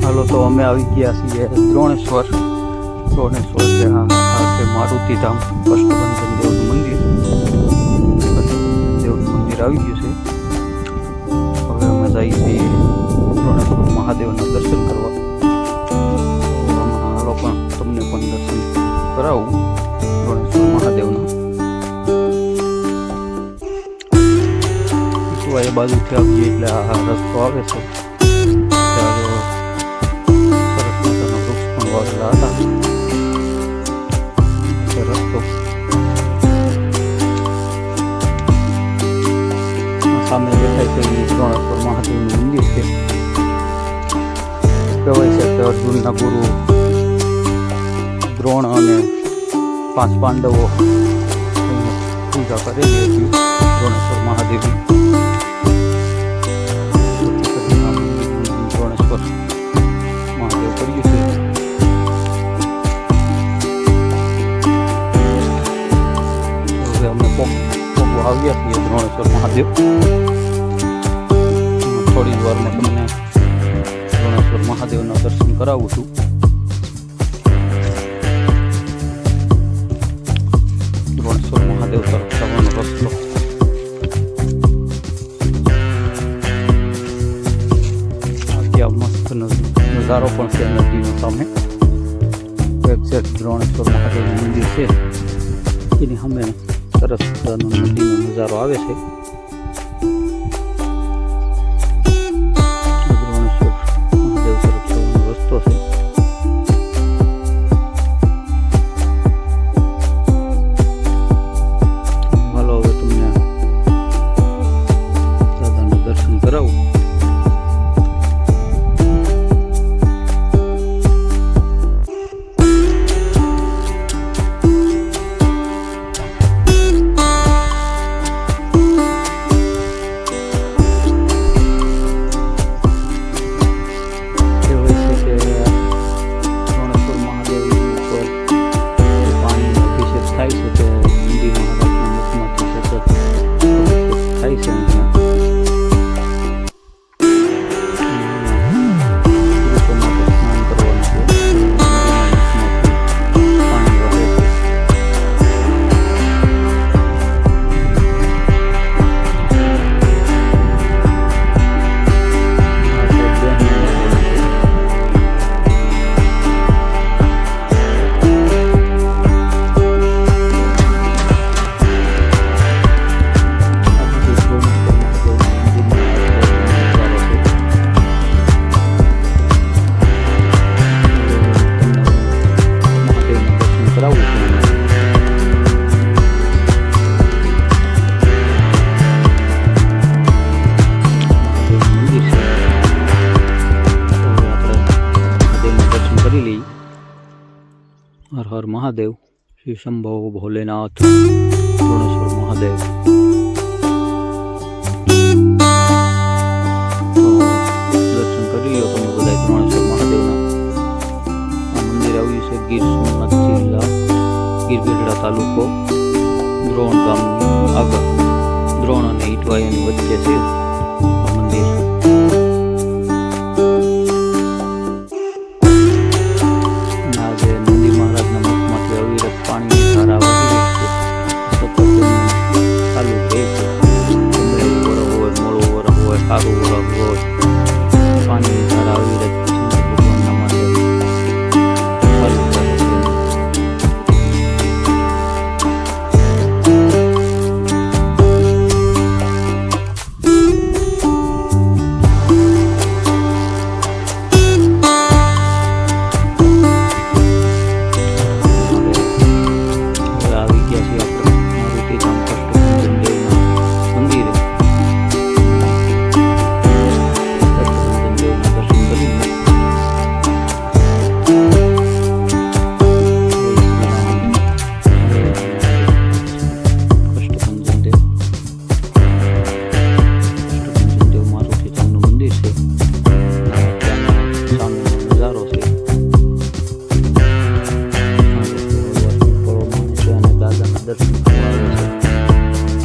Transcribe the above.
હાલો તો અમે આવી ગયા છીએ દ્રોણેશ્વર. ત્યાં છે મારુતિધામ કષ્ટભંજન દેવનું મંદિર. દેવનું મંદિર આવી ગયું છે. હવે અમે જઈએ છીએ દ્રોણેશ્વર મહાદેવના દર્શન કરવા. હાલો પણ તમને પણ દર્શન કરાવું દ્રોણેશ્વર મહાદેવના. એ બાજુથી આવીએ એટલે આ રસ્તો આવે છે. ત્યારે સરસ મજાના વૃક્ષ પણ વાવેલા હતા. રસ્તો સામે દેખાય છે એ દ્રોણેશ્વર મહાદેવનું મંદિર છે. કહેવાય છે કે અર્જુનના ગુરુ દ્રોણ અને 5 પાંડવો પૂજા કરેલી હતી દ્રોણેશ્વર મહાદેવની. આવ્યા છીએ દ્રોણેશ્વર મહાદેવ. થોડી જ વારમાં તમને દ્રોણેશ્વર મહાદેવના દર્શન કરાવું છું. દ્રોણેશ્વર મહાદેવ તરફ જવાનો રસ્તો. ત્યાં મસ્ત નજારો પણ છે નદીનો સામે. એક્ઝેક્ટ દ્રોણેશ્વર મહાદેવનું મંદિર છે એની સામે સરસ મજાનો નદીનો નજારો આવે છે. દ્રોણેશ્વર મહાદેવ તરફ જવાનો રસ્તો છે. હાલો હવે તમને દાદાના દર્શન કરાવું. હર હર મહાદેવ. શ્રી શંભો ભોલેનાથ. દ્રોણેશ્વર મહાદેવ. તો દર્શન કરી લો તમે બધા દ્રોણેશ્વર મહાદેવના. આ મંદિર આવ્યું છે ગીર સોમનાથ જિલ્લા, ગીરગઢડા તાલુકો, દ્રોણ ગામની આગળ. દ્રોણ અને ઈટવાયાની વચ્ચે છે.